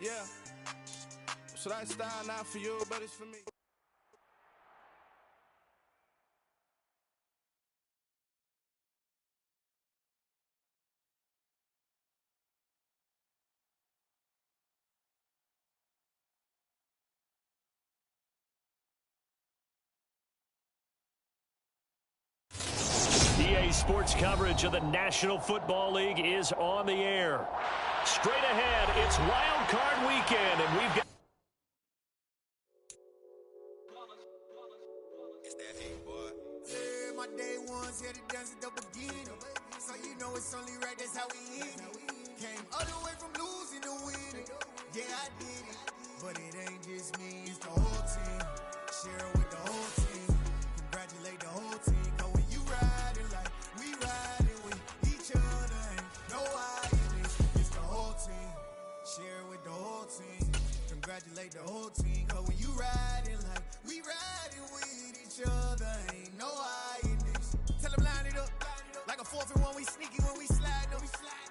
Yeah. So that style not for you, but it's for me. EA Sports coverage of the National Football League is on the air. Straight ahead, it's Wildcard weekend, and we've got... It's that hate, boy. Yeah, my day ones here to dance at the beginning. So you know it's only right, that's how we eat it. Came all the way from losing to winning. Yeah, I did it. But it ain't just me, it's the whole team. Share with the whole team. Congratulate the whole team. Cause when you riding like we riding with each other, ain't no hiding it. It's the whole team. Share with the whole team. Congratulate the whole team. Cause when you riding like we riding with each other, ain't no hiding it. Tell them line it up. Like a 4th and 1, we sneaky when we slide up.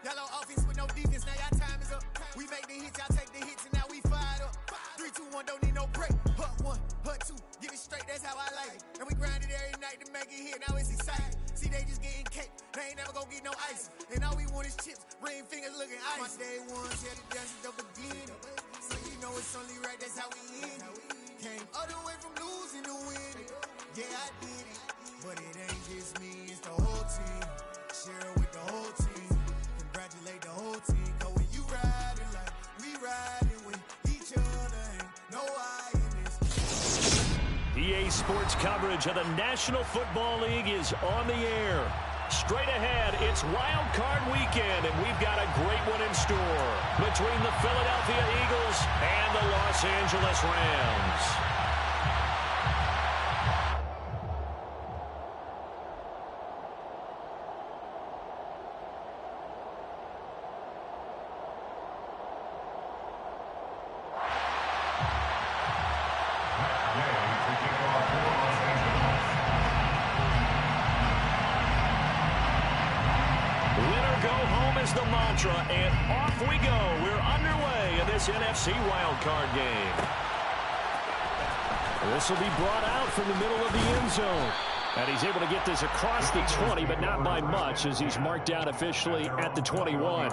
Yellow offense with no defense, now y'all time is up. We make the hits, y'all take the hits, and now we fired up. 3, 2, 1, don't need no break. Hut 1, hut 2, get it straight, that's how I like it. And we grind it every night to make it hit, now it's exciting. See, they just getting cake, they ain't never gonna get no ice. And all we want is chips, ring fingers looking ice. My day ones here to dance at the beginning. So you know it's only right, that's how we end it. Came all the way from losing to winning. Yeah, I did it. But it ain't just me, it's the whole team. Share with the whole team. Congratulate the whole team. Cause when you riding like we riding with each other, ain't no hiding. EA Sports coverage of the National Football League is on the air. Straight ahead, it's Wildcard weekend, and we've got a great one in store between the Philadelphia Eagles and the Los Angeles Rams. The mantra, and off we go. We're underway in this NFC wildcard game. This will be brought out from the middle of the end zone. And he's able to get this across the 20, but not by much, as he's marked out officially at the 21.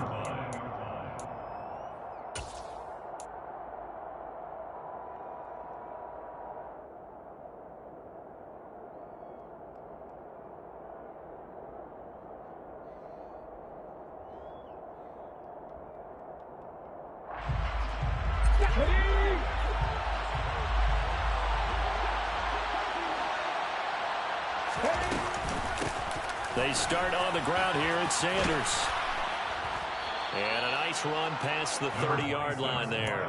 They start on the ground here at Sanders. And a nice run past the 30-yard line there.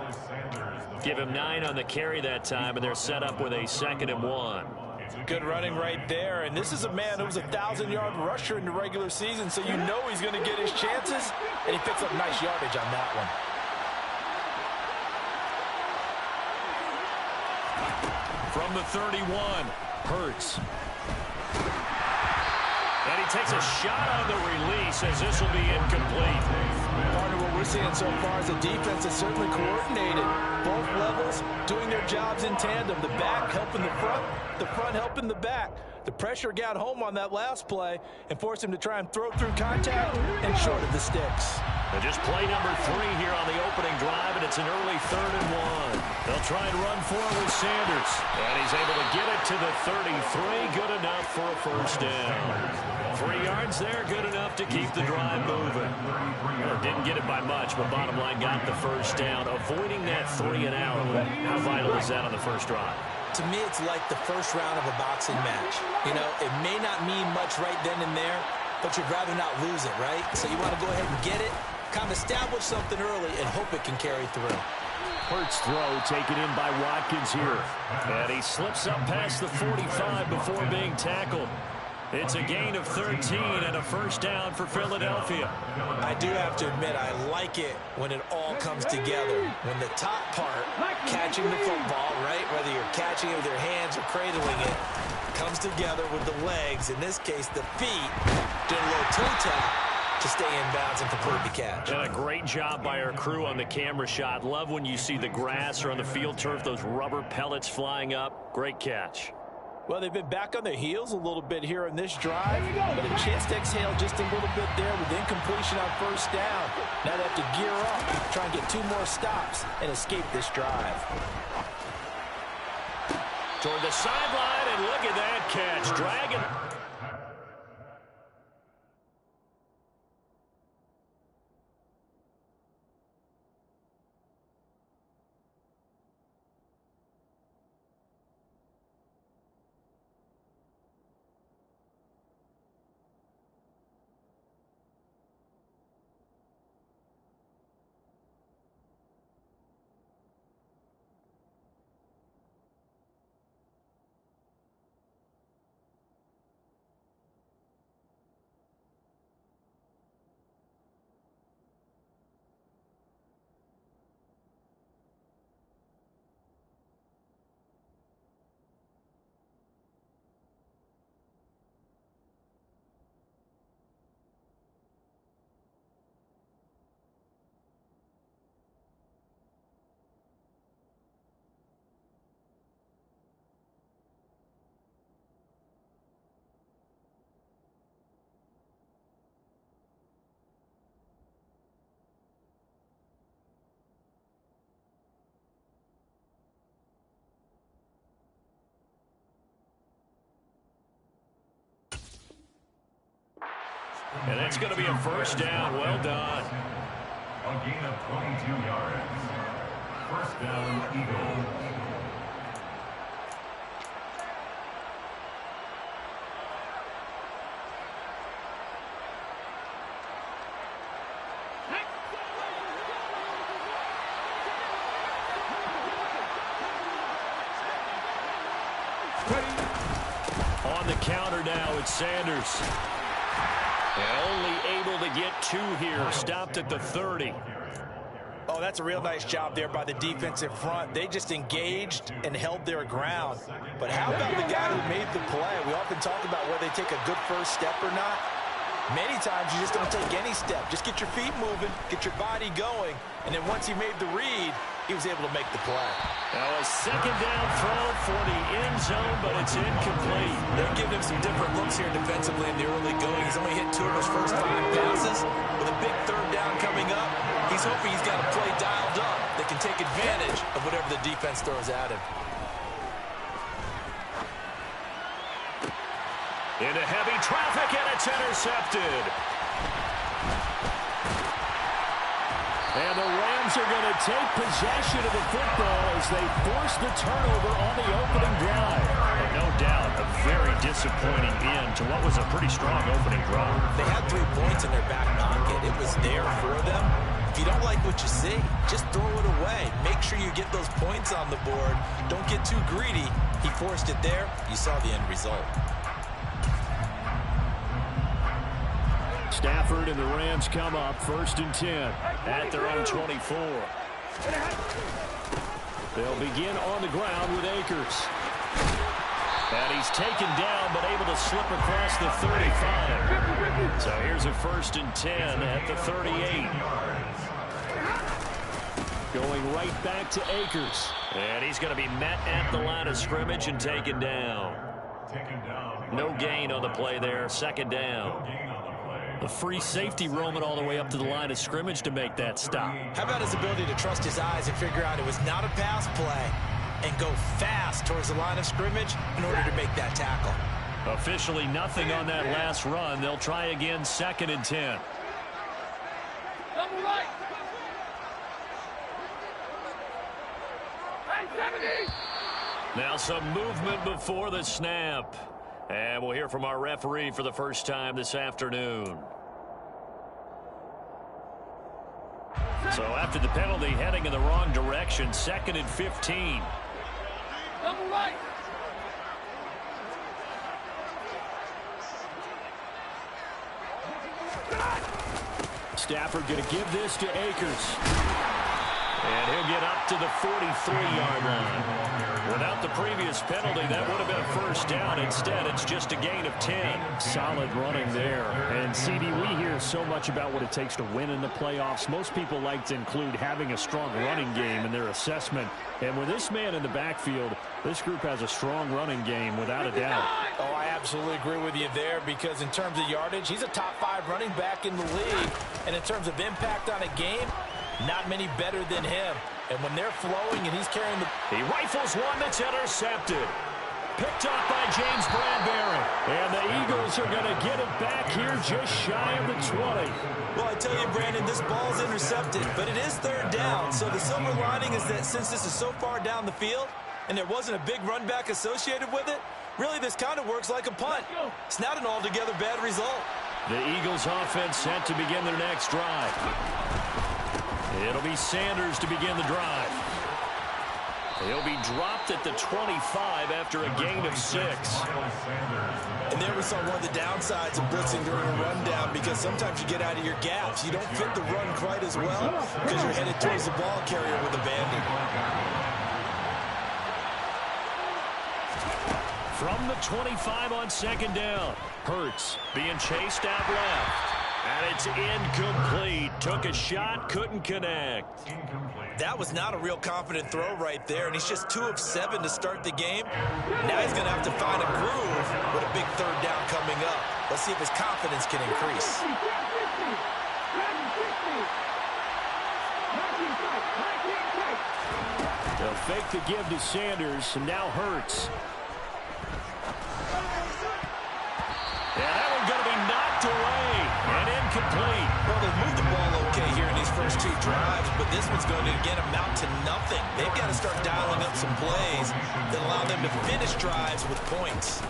Give him 9 on the carry that time, and they're set up with a 2nd and 1. Good running right there, and this is a man who was a 1,000-yard rusher in the regular season, so you know he's going to get his chances, and he picks up nice yardage on that one. From the 31, Hurts. And he takes a shot on the release, as this will be incomplete. Part of what we're seeing so far is the defense is certainly coordinated. Both levels doing their jobs in tandem. The back helping the front helping the back. The pressure got home on that last play and forced him to try and throw through contact and short of the sticks. And just play number 3 here on the opening drive, and it's an early 3rd and 1. They'll try and run for it with Sanders. And he's able to get it to the 33. Good enough for a first down. 3 yards there, good enough to keep the drive moving. Well, didn't get it by much, but bottom line got the first down. Avoiding that 3 and out. How vital is that on the first drive? To me, it's like the first round of a boxing match. You know, it may not mean much right then and there, but you'd rather not lose it, right? So you want to go ahead and get it, kind of establish something early, and hope it can carry through. Hurts throw taken in by Watkins here. And he slips up past the 45 before being tackled. It's a gain of 13 and a first down for Philadelphia. I do have to admit, I like it when it all comes together. When the top part, catching the football, right, whether you're catching it with your hands or cradling it, comes together with the legs, in this case the feet, doing a little toe tap, to stay in bounds and complete the catch. And a great job by our crew on the camera shot. Love when you see the grass or on the field turf, those rubber pellets flying up. Great catch. Well, they've been back on their heels a little bit here in this drive, but a chance to exhale just a little bit there with incompletion on first down. Now they have to gear up, try and get 2 more stops, and escape this drive. Toward the sideline, and look at that catch. Dragging. And that's going to be a first down. Well done. A gain of 22 yards. First down, Eagles. On the counter now, it's Sanders. And only able to get 2 here. Stopped at the 30. Oh, that's a real nice job there by the defensive front. They just engaged and held their ground. But how about the guy who made the play? We often talk about whether they take a good first step or not. Many times you just don't take any step. Just get your feet moving, get your body going, and then once he made the read, he was able to make the play. Now a second down throw for the end zone, but it's incomplete. They're giving him some different looks here defensively in the early going. He's only hit 2 of his first 5 passes. With a big third down coming up, he's hoping he's got a play dialed up that can take advantage of whatever the defense throws at him. Into heavy traffic, and it's intercepted. And the Rams are going to take possession of the football as they force the turnover on the opening drive. And no doubt, a very disappointing end to what was a pretty strong opening drive. They had 3 points in their back pocket. It was there for them. If you don't like what you see, just throw it away. Make sure you get those points on the board. Don't get too greedy. He forced it there. You saw the end result. Stafford and the Rams come up 1st and 10 at their own 24. They'll begin on the ground with Akers. And he's taken down but able to slip across the 35. So here's a 1st and 10 at the 38. Going right back to Akers. And he's going to be met at the line of scrimmage and taken down. No gain on the play there. 2nd down. A free safety roaming all the way up to the line of scrimmage to make that stop. How about his ability to trust his eyes and figure out it was not a pass play and go fast towards the line of scrimmage in order to make that tackle. Officially nothing on that last run. They'll try again 2nd and 10. Now some movement before the snap. And we'll hear from our referee for the first time this afternoon. So after the penalty, heading in the wrong direction, 2nd and 15. Stafford going to give this to Akers. And he'll get up to the 43-yard line. Without the previous penalty, that would have been a first down. Instead, it's just a gain of 10. Solid running there. And, CD, we hear so much about what it takes to win in the playoffs. Most people like to include having a strong running game in their assessment. And with this man in the backfield, this group has a strong running game without a doubt. Oh, I absolutely agree with you there because in terms of yardage, he's a top 5 running back in the league. And in terms of impact on a game, not many better than him. And when they're flowing and he's carrying the... He rifles one that's intercepted. Picked up by James Bradbury. And the Eagles are going to get it back here just shy of the 20. Well, I tell you, Brandon, this ball's intercepted, but it is third down. So the silver lining is that since this is so far down the field and there wasn't a big run back associated with it, really this kind of works like a punt. It's not an altogether bad result. The Eagles offense set to begin their next drive. It'll be Sanders to begin the drive. He'll be dropped at the 25 after a gain of 6. And there we saw one of the downsides of blitzing during a rundown because sometimes you get out of your gaps. You don't fit the run quite as well because you're headed towards the ball carrier with abandon. From the 25 on second down, Hurts being chased out left. And it's incomplete. Took a shot, couldn't connect. That was not a real confident throw right there, and he's just 2 of 7 to start the game. Now he's going to have to find a groove with a big third down coming up. Let's see if his confidence can increase. They'll fake the give to Sanders, and now Hurts. Yeah, that one's going to be knocked away and incomplete. Well, they've moved the ball okay here in these first 2 drives, but this one's going to, again, amount to nothing. They've got to start dialing up some plays that allow them to finish drives with points.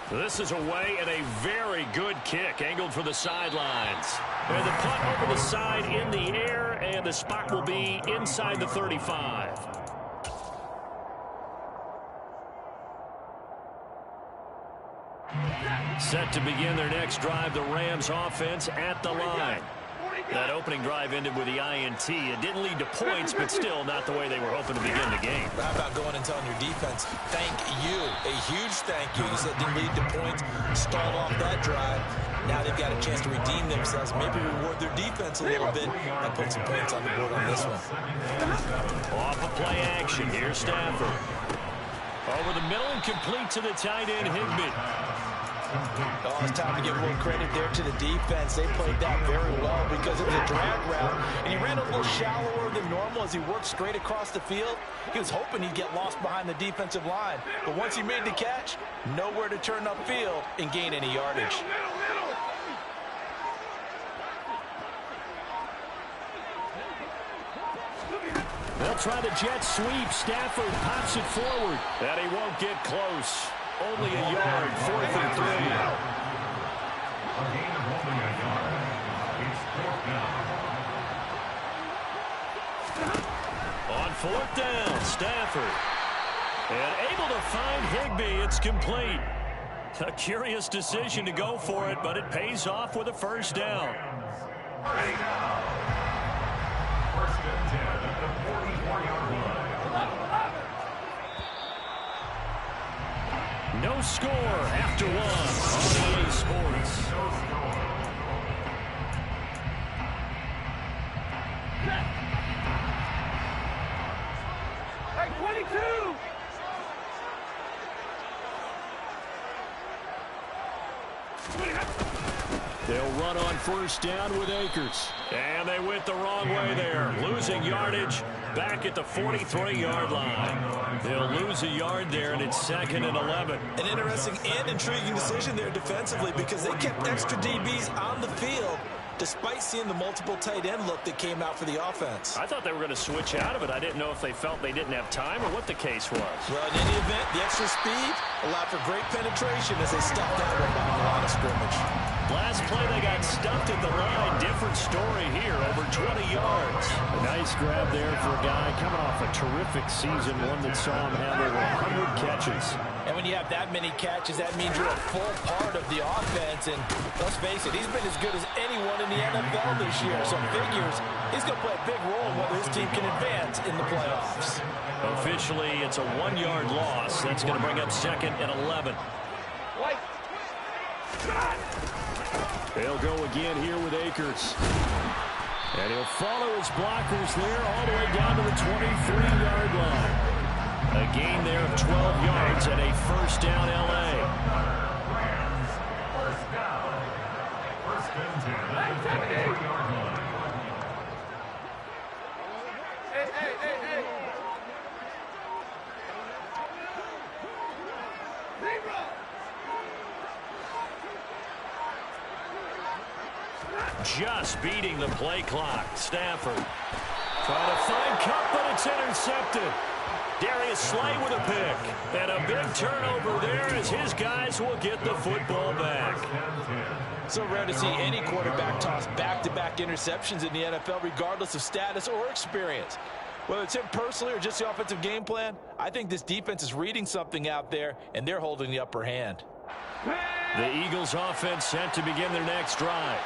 This is away and a very good kick, angled for the sidelines. And the punt over the side in the air, and the spot will be inside the 35. Set to begin their next drive, the Rams offense at the line. That opening drive ended with the INT. It didn't lead to points, but still not the way they were hoping to begin the game. How about going and telling your defense, thank you, a huge thank you. You said it didn't lead to points, stalled off that drive. Now they've got a chance to redeem themselves, maybe reward their defense a little bit, and put some points on the board on this one. Off of play action, here's Stafford. Over the middle and complete to the tight end, Higbee. Oh, it's time to give a little credit there to the defense. They played that very well because it was a drag route, and he ran a little shallower than normal as he worked straight across the field. He was hoping he'd get lost behind the defensive line, but once he made the catch, nowhere to turn upfield and gain any yardage. They'll try the jet sweep. Stafford pops it forward, and he won't get close. Only a yard, 4th and 3. A gain of only a yard. It's 4th down. On 4th down, Stafford. And able to find Higbee. It's complete. A curious decision to go for it, but it pays off with a first down. First and 10 at the 44-yard line. No score after 1 on EA Sports. Hey, 22! They'll run on first down with Akers. And they went the wrong way there. Losing yardage back at the 43-yard line. They'll lose a yard there, and it's 2nd and 11. An interesting and intriguing decision there defensively because they kept extra DBs on the field despite seeing the multiple tight end look that came out for the offense. I thought they were going to switch out of it. I didn't know if they felt they didn't have time or what the case was. Well, in any event, the extra speed allowed for great penetration as they stuffed that one behind the line of scrimmage. Last play, they got stuffed at the line. Different story here, over 20 yards. A nice grab there for a guy coming off a terrific season, one that saw him have over 100 catches. And when you have that many catches, that means you're a full part of the offense. And let's face it, he's been as good as anyone in the NFL this year. So figures he's going to play a big role in whether his team can advance in the playoffs. Officially, it's a 1-yard loss. That's going to bring up 2nd and 11. They'll go again here with Akers. And he'll follow his blockers there all the way down to the 23-yard line. A gain there of 12 yards and a first down, L.A. First down. First and 10 at the 23-yard line. Just beating the play clock. Stafford trying to find Cup, but it's intercepted. Darius Slay with a pick. And a big turnover there as his guys will get the football back. So rare to see any quarterback toss back-to-back interceptions in the NFL, regardless of status or experience. Whether it's him personally or just the offensive game plan, I think this defense is reading something out there, and they're holding the upper hand. The Eagles offense set to begin their next drive.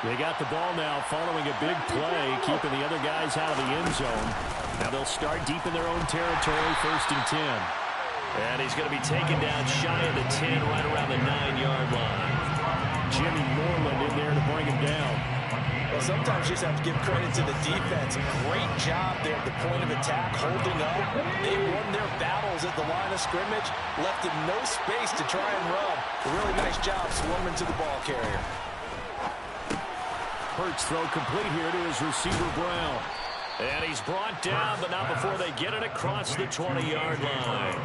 They got the ball now following a big play, keeping the other guys out of the end zone. Now they'll start deep in their own territory, 1st and 10. And he's going to be taken down shy of the 10, right around the 9-yard line. Jimmy Moreland in there to bring him down. Well, sometimes you just have to give credit to the defense. Great job there at the point of attack, holding up. They won their battles at the line of scrimmage, left in no space to try and run. A really nice job swarming to the ball carrier. Hurts throw complete here to his receiver, Brown. And he's brought down, but not before they get it across the 20-yard line.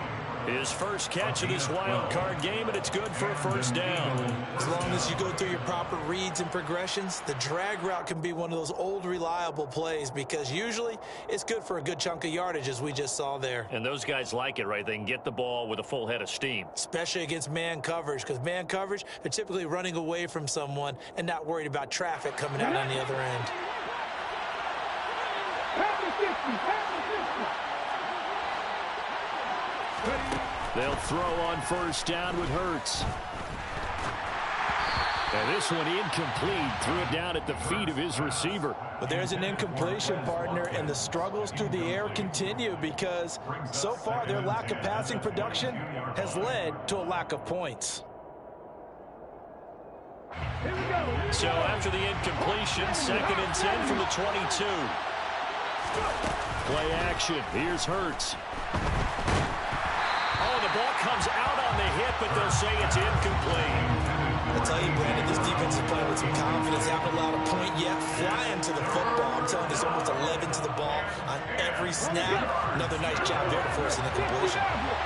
His first catch of this wild card game, and it's good for a first down. As long as you go through your proper reads and progressions, the drag route can be one of those old reliable plays because usually it's good for a good chunk of yardage, as we just saw there. And those guys like it, right? They can get the ball with a full head of steam. Especially against man coverage, because man coverage, they're typically running away from someone and not worried about traffic coming out on the other end. They'll throw on first down with Hurts. And this one incomplete. Threw it down at the feet of his receiver. But there's an incompletion, partner, and the struggles through the air continue because so far their lack of passing production has led to a lack of points. So after the incompletion, 2nd and 10 from the 22. Play action. Here's Hurts. Oh, the ball comes out on the hit, but they'll say it's incomplete. I tell you, Brandon, this defense is playing with some confidence. They haven't allowed a point yet. Flying to the football. I'm telling you, there's almost 11 to the ball on every snap. Another nice job there to force an incompletion.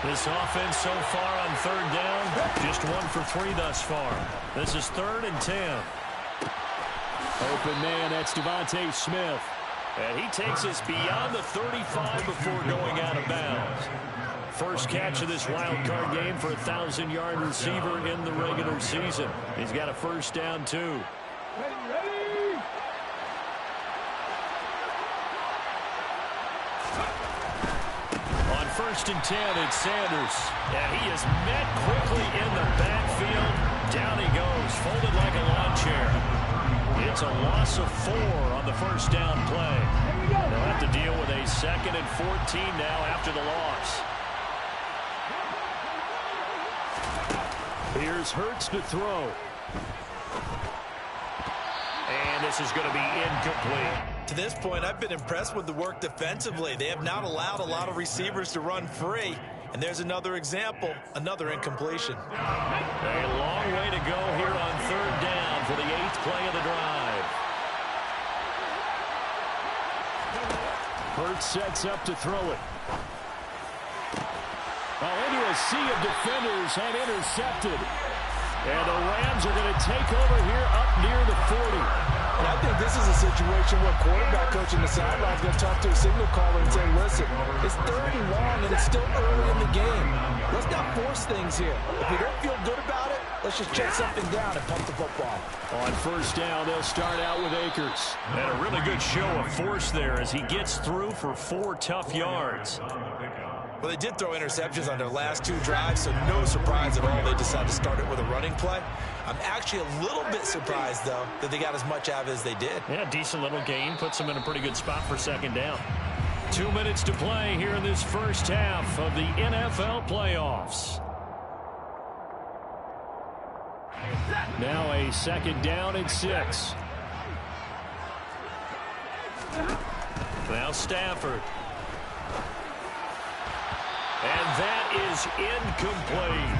This offense so far on 3rd down, just 1 for 3 thus far. This is 3rd and 10. Open man, that's Devontae Smith. And he takes us beyond the 35 before going out of bounds. First catch of this wild card game for a 1,000-yard receiver in the regular season. He's got a first down, too. On 1st and 10, it's Sanders. And he is met quickly in the backfield. Down he goes, folded like a lawn chair. It's a loss of 4 on the first down play. They'll have to deal with a 2nd and 14 now after the loss. Here's Hurts to throw. And this is going to be incomplete. To this point, I've been impressed with the work defensively. They have not allowed a lot of receivers to run free. And there's another example, another incompletion. A long way to go here on 3rd down for the 8th play of the drive. Hurts sets up to throw it. Into a sea of defenders and intercepted. And the Rams are going to take over here up near the 40. And I think this is a situation where quarterback coach in the sideline is going to talk to a signal caller and say, listen, it's 3rd and long and it's still early in the game. Let's not force things here. If we don't feel good about it, let's just check something down and pump the football. On first down, they'll start out with Akers. And a really good show of force there as he gets through for 4 tough yards. Well, Well, they did throw interceptions on their last 2 drives, so no surprise at all they decided to start it with a running play. I'm actually a little bit surprised, though, that they got as much out of it as they did. Yeah, decent little gain. Puts them in a pretty good spot for second down. 2 minutes to play here in this first half of the NFL playoffs. Now a second down and 6. Now Stafford. And that is incomplete.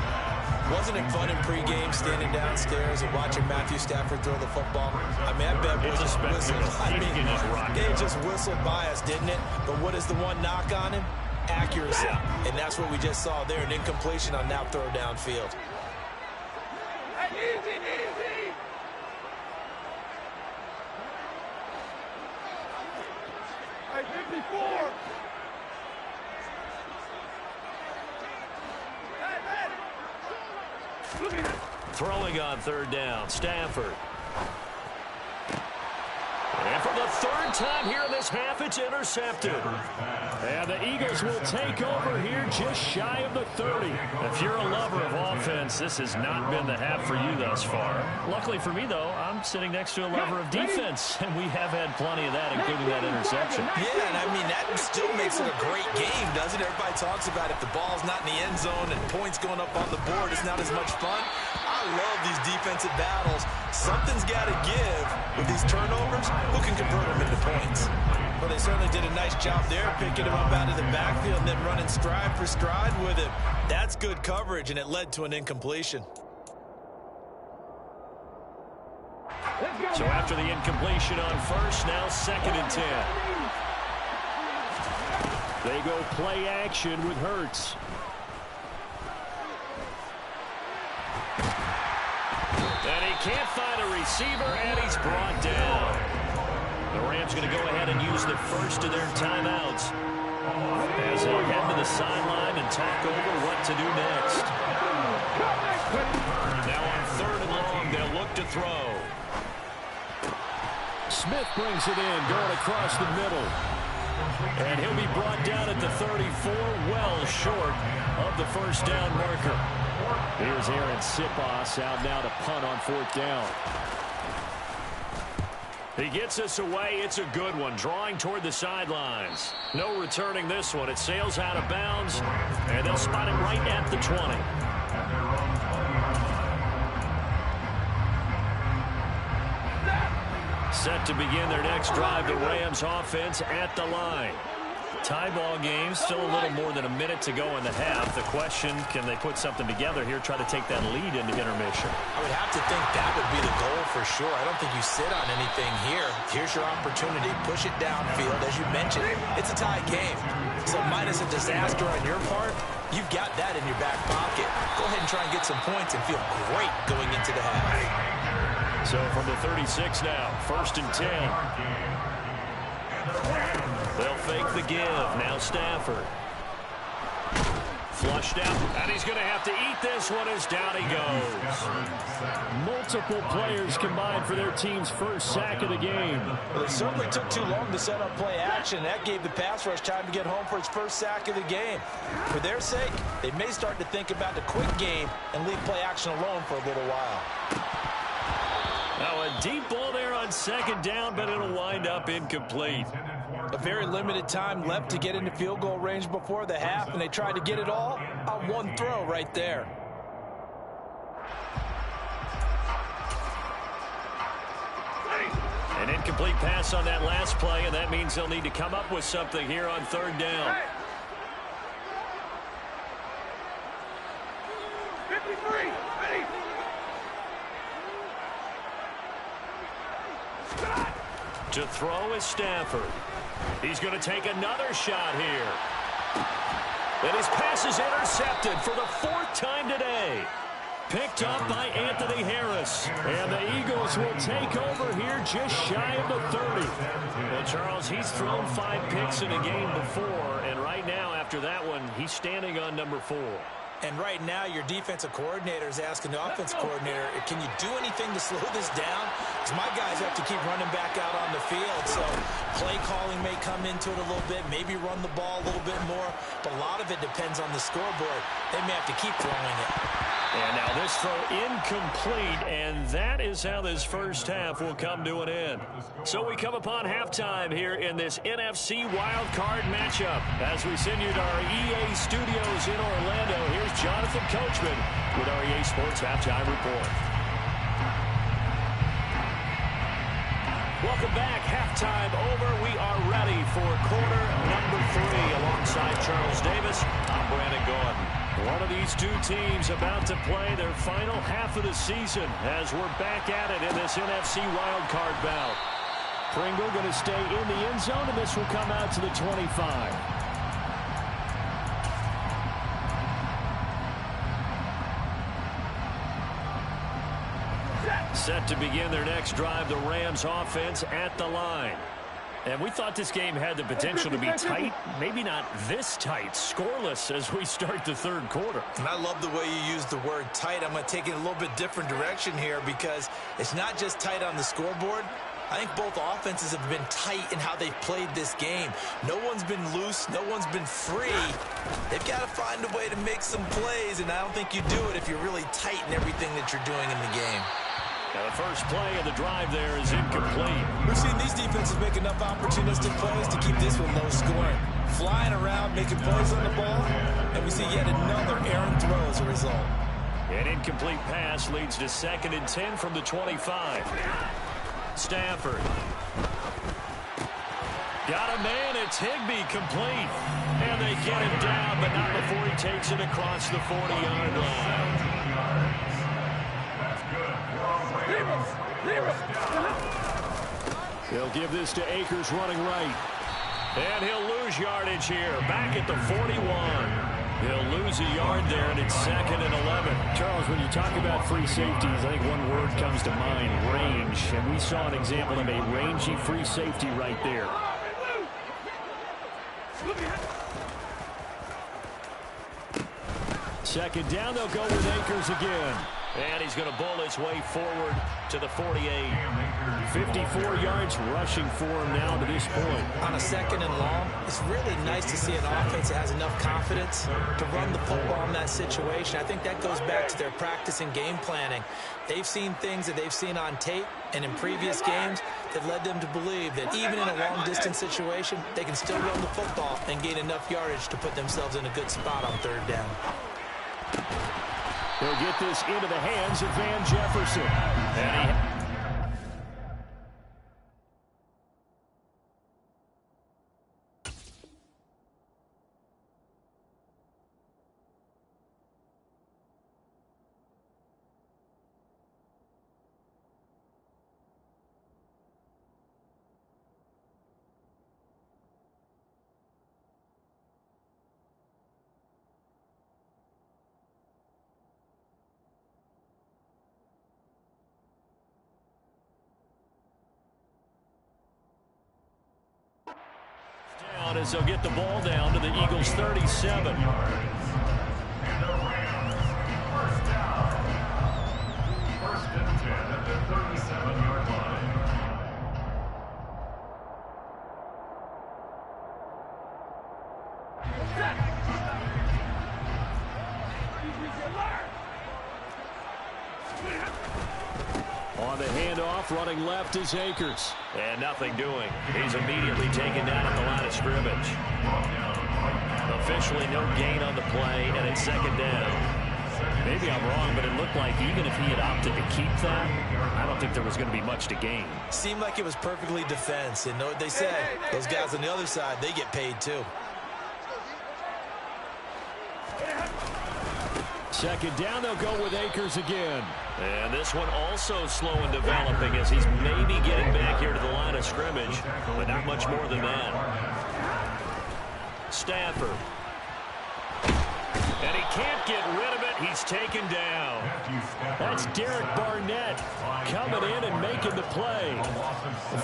Wasn't it fun in pregame standing downstairs and watching Matthew Stafford throw the football? I mean, I bet was just whistling. It just whistled by us, didn't it? But what is the one knock on him? Accuracy. And that's what we just saw there, an incompletion on that throw downfield. Easy. Hey, 54. Throwing on third down, Stafford. And for the 3rd time here in this half, it's intercepted. And the Eagles will take over here just shy of the 30. If you're a lover of offense, this has not been the half for you thus far. Luckily for me, though, I'm sitting next to a lover of defense, and we have had plenty of that, including that interception. Yeah, and I mean, that still makes it a great game, doesn't it? Everybody talks about if the ball's not in the end zone and points going up on the board, it's not as much fun. I love these defensive battles. Something's got to give with these turnovers. Who can convert them into points? Well, they certainly did a nice job there, picking him up out of the backfield and then running stride for stride with him. That's good coverage, and it led to an incompletion. So after the incompletion on first, now 2nd and 10. They go play action with Hurts. And he can't find a receiver, and he's brought down. The Rams going to go ahead and use the first of their timeouts as they'll head to the sideline and talk over what to do next. Now on 3rd and long, they'll look to throw. Smith brings it in, going across the middle. And he'll be brought down at the 34, well short of the first down marker. Here's Aaron Sipos out now to punt on 4th down. He gets us away. It's a good one, drawing toward the sidelines. No returning this one. It sails out of bounds, and they'll spot it right at the 20. Set to begin their next drive, the Rams offense at the line. Tie ball game, still a little more than a minute to go in the half. The question, can they put something together here, try to take that lead into intermission? I would have to think that would be the goal for sure. I don't think you sit on anything here. Here's your opportunity. Push it downfield. As you mentioned, it's a tie game. So minus a disaster on your part, you've got that in your back pocket. Go ahead and try and get some points and feel great going into the half. So from the 36 now, 1st and 10. They'll fake the give. Now Stafford. Flushed out, and he's going to have to eat this one as down he goes. Multiple players combined for their team's first sack of the game. Well, it certainly took too long to set up play action. That gave the pass rush time to get home for its first sack of the game. For their sake, they may start to think about the quick game and leave play action alone for a little while. Now a deep ball there on 2nd down, but it'll wind up incomplete. A very limited time left to get into field goal range before the half, and they tried to get it all on one throw right there. An incomplete pass on that last play, and that means they'll need to come up with something here on 3rd down. 53, ready. To throw is Stafford. He's going to take another shot here. And his pass is intercepted for the 4th time today. Picked up by Anthony Harris. And the Eagles will take over here just shy of the 30. Well, Charles, he's thrown 5 picks in a game before, and right now after that one, he's standing on number 4. And right now, your defensive coordinator is asking the offensive coordinator, can you do anything to slow this down? Because my guys have to keep running back out on the field. So play calling may come into it a little bit, maybe run the ball a little bit more. But a lot of it depends on the scoreboard. They may have to keep throwing it. And now this throw incomplete, and that is how this first half will come to an end. So we come upon halftime here in this NFC Wildcard matchup. As we send you to our EA studios in Orlando, here's Jonathan Coachman with our EA Sports Halftime Report. Welcome back. Halftime over. We are ready for quarter number 3. Alongside Charles Davis, I'm Brandon Gordon. One of these two teams about to play their final half of the season as we're back at it in this NFC wildcard bout. Pringle going to stay in the end zone, and this will come out to the 25. Set to begin their next drive, the Rams offense at the line. And we thought this game had the potential to be tight, maybe not this tight, scoreless as we start the third quarter. And I love the way you use the word tight. I'm going to take it a little bit different direction here because it's not just tight on the scoreboard. I think both offenses have been tight in how they've played this game. No one's been loose. No one's been free. They've got to find a way to make some plays, and I don't think you do it if you're really tight in everything that you're doing in the game. Now the first play of the drive there is incomplete. We've seen these defenses make enough opportunistic plays to keep this one low scoring. Flying around, making plays on the ball, and we see yet another errant throw as a result. An incomplete pass leads to 2nd and 10 from the 25. Stafford. Got a man, it's Higbee, complete. And they get him down, but not before he takes it across the 40-yard line. He'll give this to Akers running right. And he'll lose yardage here. Back at the 41. He'll lose a yard there, and it's 2nd and 11. Charles, when you talk about free safeties, I think one word comes to mind, range. And we saw an example of a rangy free safety right there. Second down, they'll go with Akers again. And he's going to bull his way forward to the 48. 54 yards rushing for him now to this point. On a 2nd and long, it's really nice to see an offense that has enough confidence to run the football in that situation. I think that goes back to their practice and game planning. They've seen things that they've seen on tape and in previous games that led them to believe that even in a long-distance situation, they can still run the football and gain enough yardage to put themselves in a good spot on 3rd down. He'll get this into the hands of Van Jefferson. And as they'll get the ball down to the Eagles' 37. And the Rams, first down. 1st and 10 at the 37-yard line. On the handoff, running left is Akers. And nothing doing. He's immediately taken down at the line of scrimmage. Officially no gain on the play, and it's 2nd down. Maybe I'm wrong, but it looked like even if he had opted to keep that, I don't think there was going to be much to gain. Seemed like it was perfectly defense, and know what they said. Those guys on the other side, they get paid too. 2nd down, they'll go with Akers again. And this one also slow in developing as he's maybe getting back here to the line of scrimmage, but not much more than that. Stafford. And he can't get rid of it. He's taken down. That's Derek Barnett coming in and making the play.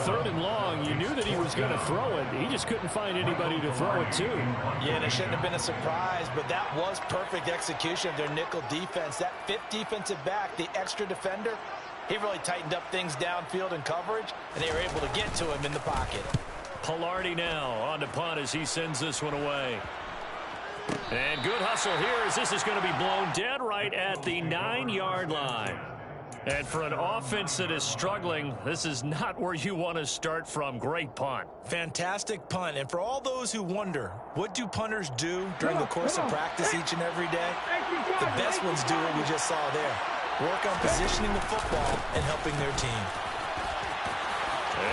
Third and long, you knew that he was going to throw it. He just couldn't find anybody to throw it to. Yeah, and it shouldn't have been a surprise, but that was perfect execution of their nickel defense. That fifth defensive back, the extra defender, he really tightened up things downfield in coverage, and they were able to get to him in the pocket. Pilardi now on the punt as he sends this one away. And good hustle here as this is going to be blown dead right at the 9-yard line. And for an offense that is struggling, this is not where you want to start from. Great punt. Fantastic punt. And for all those who wonder, what do punters do during the course of practice each and every day? The best ones do what we just saw there. Work on positioning the football and helping their team.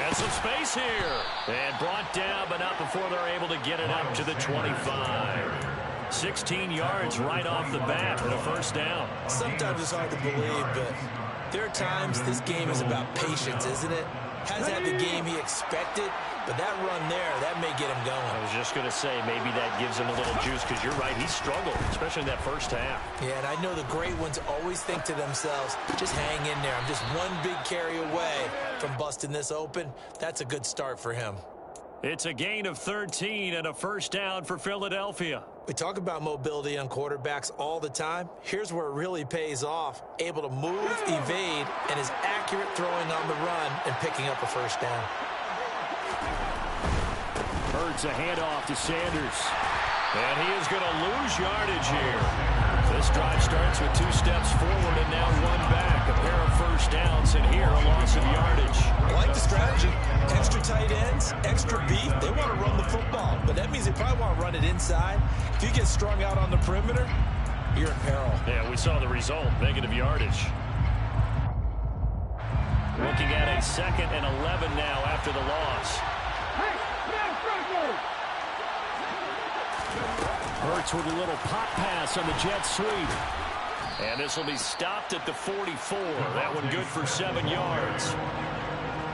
And some space here. And brought down, but not before they're able to get it up to the 25. 16 yards right off the bat and a first down. Sometimes it's hard to believe, but there are times this game is about patience, isn't it? Hasn't had the game he expected, but that run there, that may get him going. I was just going to say, maybe that gives him a little juice, because you're right, he struggled, especially in that first half. Yeah, and I know the great ones always think to themselves, just hang in there. I'm just one big carry away from busting this open. That's a good start for him. It's a gain of 13 and a first down for Philadelphia. We talk about mobility on quarterbacks all the time. Here's where it really pays off. Able to move, evade, and is accurate throwing on the run and picking up a first down. Hurts a handoff to Sanders. And he is going to lose yardage here. This drive starts with 2 steps forward and now 1 back. A pair of first downs, and here a loss of yardage. I like the strategy. Extra tight ends, extra beef. They want to run the football, but that means they probably want to run it inside. If you get strung out on the perimeter, you're in peril. Yeah, we saw the result, negative yardage. Looking at a 2nd and 11 now after the loss. Hurts with a little pop pass on the jet sweep. And this will be stopped at the 44. That one good for 7 yards.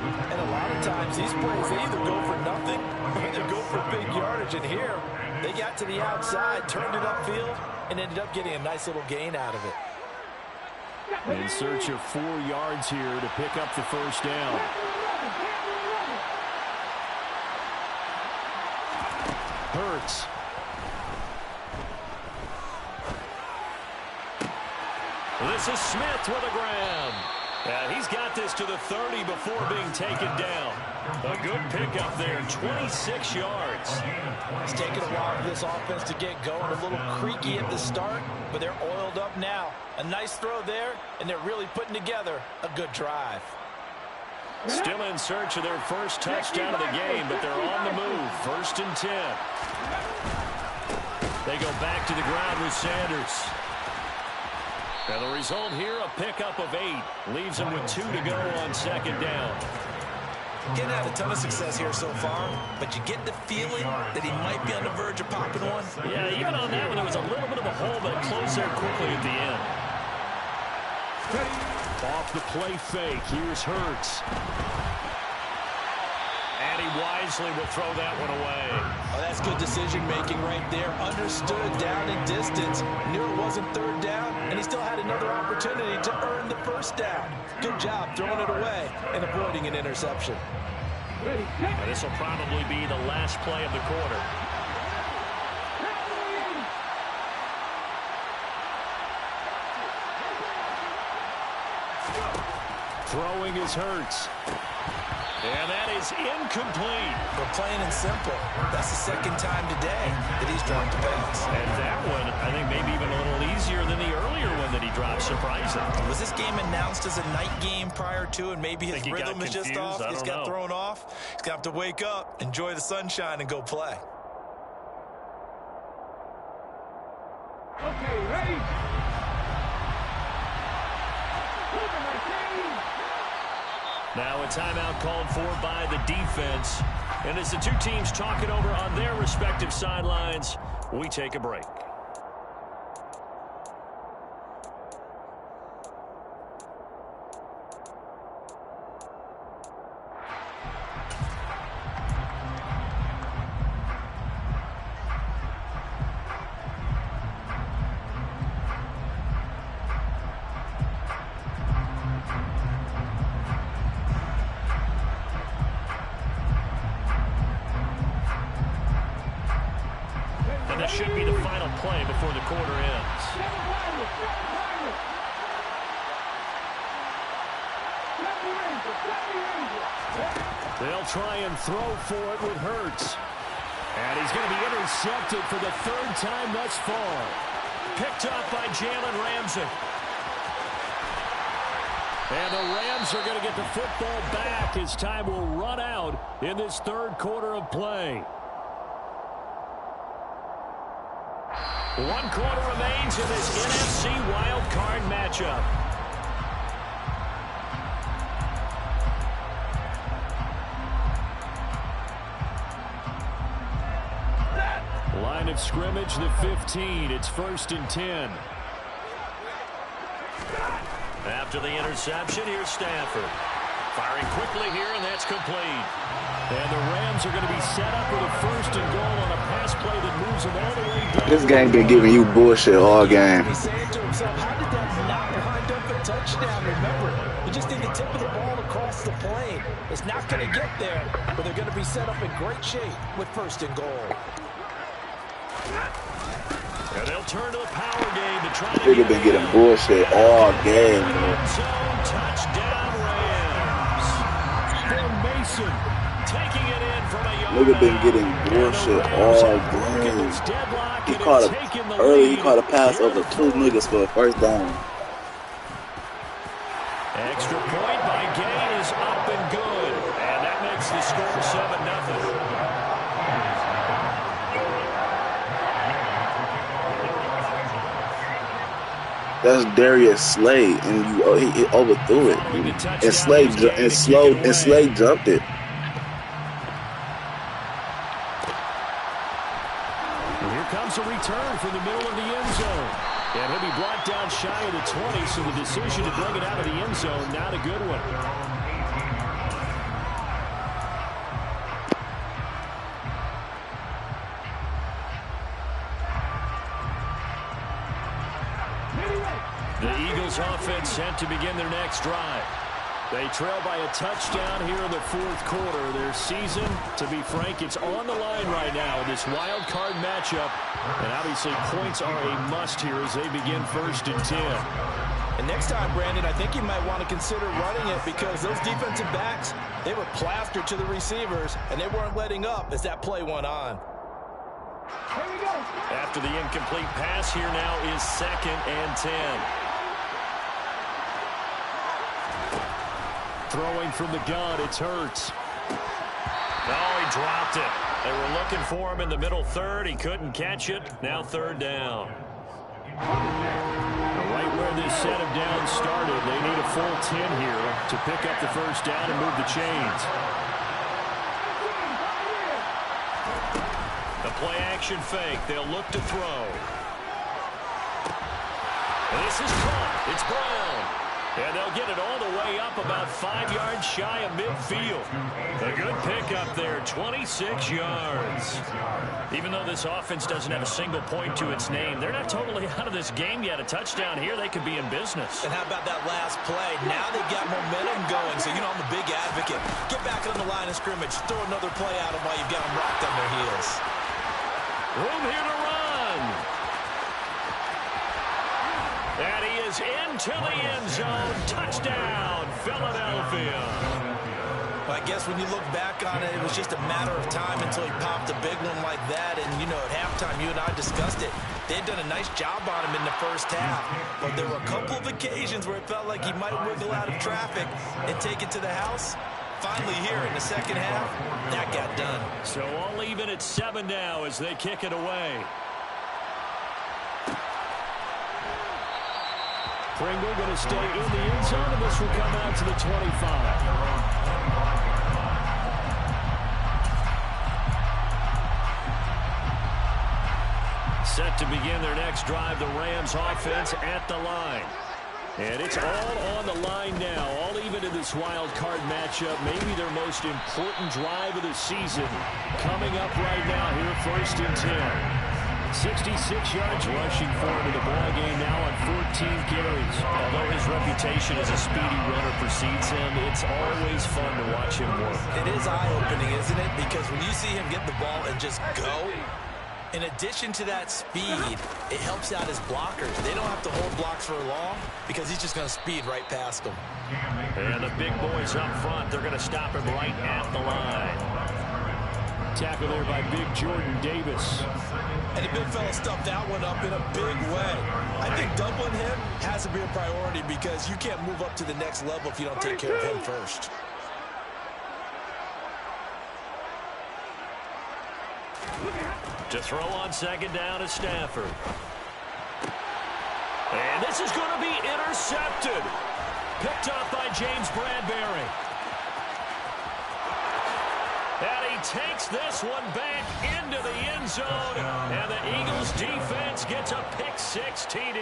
And a lot of times these plays, they either go for nothing or they go for big yardage. And here, they got to the outside, turned it upfield, and ended up getting a nice little gain out of it. In search of 4 yards here to pick up the first down. Hurts. This is Smith with a grab. He's got this to the 30 before being taken down. A good pickup there, 26 yards. It's taken a while for this offense to get going. A little creaky at the start, but they're oiled up now. A nice throw there, and they're really putting together a good drive. Still in search of their first touchdown of the game, but they're on the move. 1st and 10. They go back to the ground with Sanders. And the result here, a pickup of 8. Leaves him with 2 to go on 2nd down. Getting had a ton of success here so far, but you get the feeling that he might be on the verge of popping one. Yeah, even on that one, there was a little bit of a hole, but it closed there quickly at the end. Off the play fake, here's Hurts. And he wisely will throw that one away. Oh, that's good decision-making right there. Understood down and distance. Knew it wasn't 3rd down, and he still had another opportunity to earn the first down. Good job throwing it away and avoiding an interception. And this will probably be the last play of the quarter. Throwing is Hurts. And that is incomplete. But plain and simple, that's the 2nd time today that he's dropped a pass. And that one, I think maybe even a little easier than the earlier one that he dropped, surprising. Was this game announced as a night game prior to, and maybe his rhythm is just off? He's got thrown off. He's going to have to wake up, enjoy the sunshine, and go play. Okay, ready? Now a timeout called for by the defense. And as the 2 teams talk it over on their respective sidelines, we take a break. this should be the final play before the quarter ends. They'll try and throw for it with Hurts. And he's going to be intercepted for the third time thus far. Picked up by Jalen Ramsey. And the Rams are going to get the football back as time will run out in this third quarter of play. 1 quarter remains in this NFC wildcard matchup. Line of scrimmage, the 15. It's 1st and 10. After the interception, here's Stafford. Firing quickly here, and that's complete. And the Rams are going to be set up with a 1st and goal on a pass play that moves them all the way down. This game been giving you bullshit all game. He's saying to himself, how did that not wind up a touchdown? Remember, you just need the tip of the ball across the plane. It's not going to get there, but they're going to be set up in great shape with 1st and goal. And they'll turn to the power game to try to Nigga been getting bullshit all game, bro. Touchdown Rams. For Mason. Taking it in from a yard. Nigga been getting bullshit all game. He caught a pass over 2 niggas for a 1st down. Extra point by Gay is up and good. And that makes the score 7-0. That's Darius Slade, and he overthrew it. And Slade jumped it. Well, here comes a return from the middle of the end zone. And he'll be brought down shy of the 20, so the decision to bring it out of the end zone, not a good one. The Eagles offense set to begin their next drive. They trail by a touchdown here in the 4th quarter. Their season, to be frank, it's on the line right now in this wild card matchup. And obviously points are a must here as they begin 1st and 10. And next time, Brandon, I think you might want to consider running it because those defensive backs, they were plastered to the receivers, and they weren't letting up as that play went on. After the incomplete pass, here now is 2nd and 10. Throwing from the gun, it's Hurts. No, he dropped it. They were looking for him in the middle 3rd. He couldn't catch it. Now 3rd down. Right where this set of downs started, they need a full 10 here to pick up the 1st down and move the chains. The play-action fake. They'll look to throw. This is caught. It's Brown. And they'll get it all the way up about 5 yards shy of midfield. A good pickup there, 26 yards. Even though this offense doesn't have a single point to its name, they're not totally out of this game yet. A touchdown here, they could be in business. And how about that last play? Now they've got momentum going. So, you know, I'm a big advocate. Get back on the line of scrimmage. Throw another play at them while you've got them rocked on their heels. Room here to run. And he is into the end zone. Touchdown, Philadelphia. Well, I guess when you look back on it, it was just a matter of time until he popped a big one like that. And, you know, at halftime, you and I discussed it. They had done a nice job on him in the 1st half. But there were a couple of occasions where it felt like he might wiggle out of traffic and take it to the house. Finally here in the 2nd half, that got done. So all even at 7 now as they kick it away. Pringle going to stay in the end zone, and this will come out to the 25. Set to begin their next drive, the Rams offense at the line. And it's all on the line now, all even in this wild card matchup. Maybe their most important drive of the season coming up right now here, 1st and 10. 66 yards rushing for him in the ball game now on 14 carries. Although his reputation as a speedy runner precedes him, it's always fun to watch him work. It is eye-opening, isn't it? Because when you see him get the ball and just go, In addition to that speed, it helps out his blockers. They don't have to hold blocks for long because he's just going to speed right past them. And the big boys up front, they're going to stop him right at the line. Tackle there by big Jordan Davis. And the big fella stuffed that one up in a big way. I think doubling him has to be a priority because you can't move up to the next level if you don't take care of him first. To throw on second down is Stafford. And this is going to be intercepted. Picked up by James Bradbury. And he takes this one back into the end zone. And the Eagles defense gets a pick-6 TD.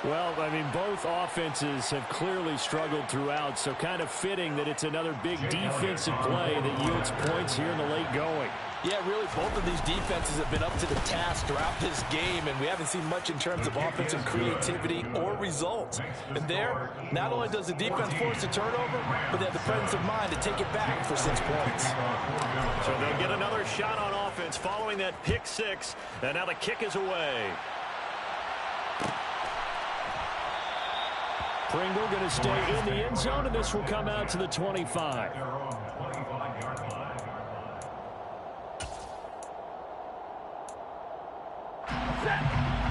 Well, I mean, both offenses have clearly struggled throughout, so kind of fitting that it's another big defensive play that yields points here in the late going. Yeah, really, both of these defenses have been up to the task throughout this game, and we haven't seen much in terms of offensive creativity or results. And there, not only does the defense force a turnover, but they have the presence of mind to take it back for 6 points. So they'll get another shot on offense following that pick-6, and now the kick is away. Pringle going to stay in the end zone, and this will come out to the 25.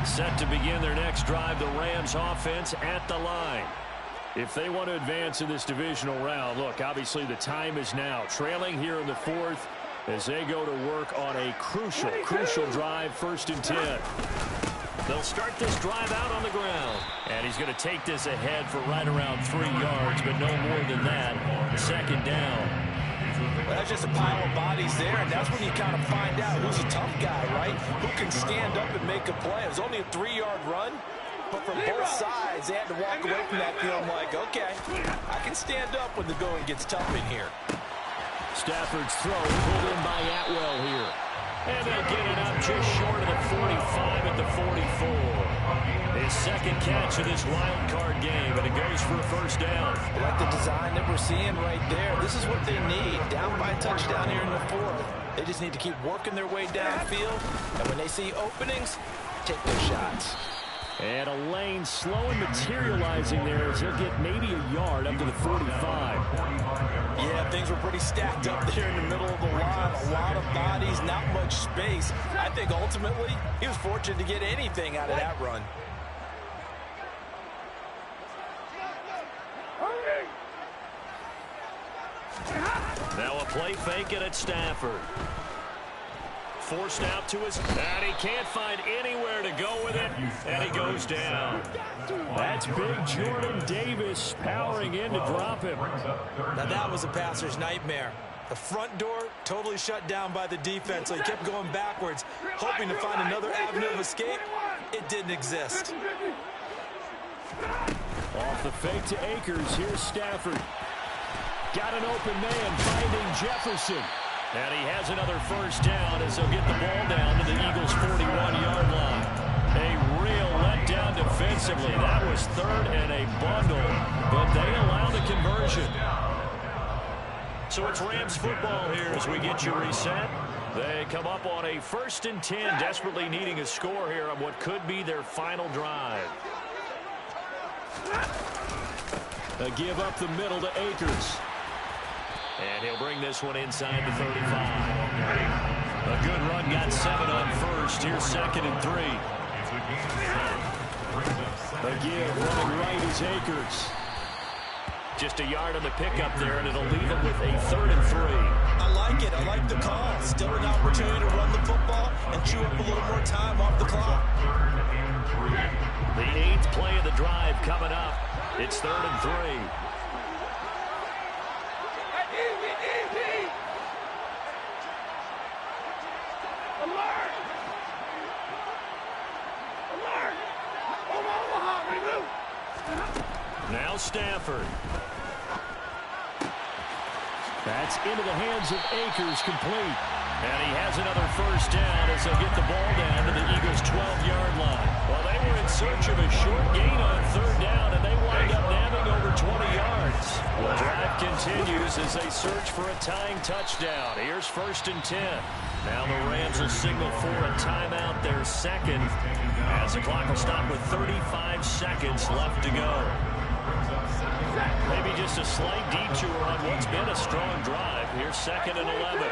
Set to begin their next drive, the Rams offense at the line. If they want to advance in this divisional round, look, obviously the time is now. Trailing here in the 4th as they go to work on a crucial drive, 1st and 10. They'll start this drive out on the ground. And he's going to take this ahead for right around 3 yards, but no more than that. 2nd down. Well, that's just a pile of bodies there, and that's when you kind of find out who's a tough guy, right? Who can stand up and make a play. It was only a 3-yard run, but from both sides, they had to walk away from that feeling like, okay, I can stand up when the going gets tough in here. Stafford's throw pulled in by Atwell here. And they'll get it up just short of the 45 at the 44. His second catch of this wild card game, and it goes for a 1st down. I like the design that we're seeing right there. This is what they need. Down by a touchdown here in the 4th. They just need to keep working their way downfield, and when they see openings, take their shots. And a lane slowly materializing there as he'll get maybe a yard up to the 45. Yeah, things were pretty stacked up there in the middle of the line. A lot of bodies, not much space. I think ultimately he was fortunate to get anything out of that run. Now a play fake it at Stafford. Forced out to his, and he can't find anywhere to go with it, and he goes down. That's big Jordan Davis powering in to drop him. Now that was a passer's nightmare. The front door totally shut down by the defense, so he kept going backwards, hoping to find another avenue of escape. It didn't exist. Off the fake to Akers, here's Stafford. Got an open man, finding Jefferson. And he has another 1st down as they'll get the ball down to the Eagles' 41-yard line. A real letdown defensively. That was 3rd and a bundle, but they allow the conversion. So it's Rams football here as we get you reset. They come up on a 1st and 10, desperately needing a score here on what could be their final drive. A give up the middle to Akers. And he'll bring this one inside the 35. A good run, got 7 on 1st. Here's 2nd and 3. Again, running right is Akers. Just a yard on the pickup there, and it'll leave him with a 3rd and 3. I like it. I like the call. Still an opportunity to run the football and chew up a little more time off the clock. The 8th play of the drive coming up. It's 3rd and 3. Now Stafford. That's into the hands of Akers, complete. And he has another 1st down as they'll get the ball down to the Eagles' 12-yard line. Well, they were in search of a short gain on 3rd down, and they wind up nabbing over 20 yards. The drive continues as they search for a tying touchdown. Here's 1st and 10. Now the Rams will signal for a timeout, their second, as the clock will stop with 35 seconds left to go. Maybe just a slight detour on what's been a strong drive. Here's 2nd and 11.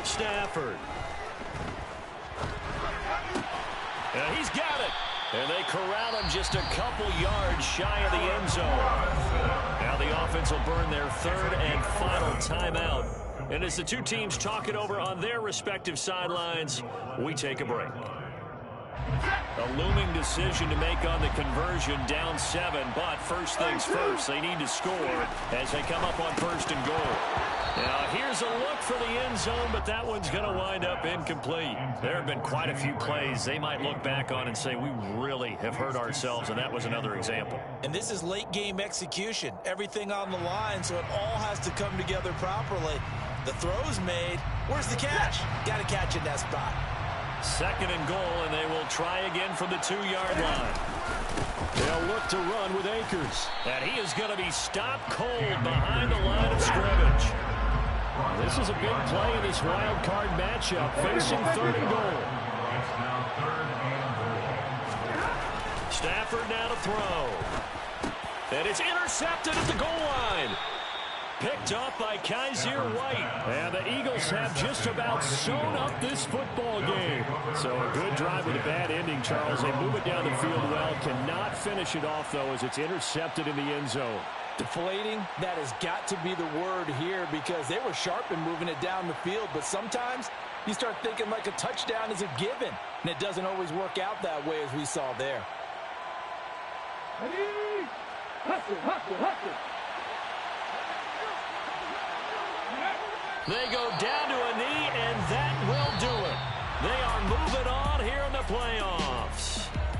Stafford. He's got it. And they corral him just a couple yards shy of the end zone. Now the offense will burn their 3rd and final timeout. And as the two teams talk it over on their respective sidelines, we take a break. A looming decision to make on the conversion, down 7. But first things first, they need to score as they come up on 1st and goal. Now, here's a look for the end zone, but that one's going to wind up incomplete. There have been quite a few plays they might look back on and say, we really have hurt ourselves, and that was another example. And this is late-game execution. Everything on the line, so it all has to come together properly. The throw's made. Where's the catch? Got to catch in that spot. 2nd and goal, and they will try again from the 2-yard line. They'll look to run with Akers. And he is going to be stopped cold behind the line of scrimmage. This is a big play in this wild card matchup, facing 3rd and goal. Stafford now to throw. And it's intercepted at the goal line. Picked up by Kaiser White. And the Eagles have just about sewn up this football game. So a good drive with a bad ending, Charles. They move it down the field well. Cannot finish it off, though, as it's intercepted in the end zone. Deflating, that has got to be the word here, because they were sharp in moving it down the field. But sometimes you start thinking like a touchdown is a given, and it doesn't always work out that way, as we saw there. They go down to a knee, and that will do it. They are moving on here in the playoffs.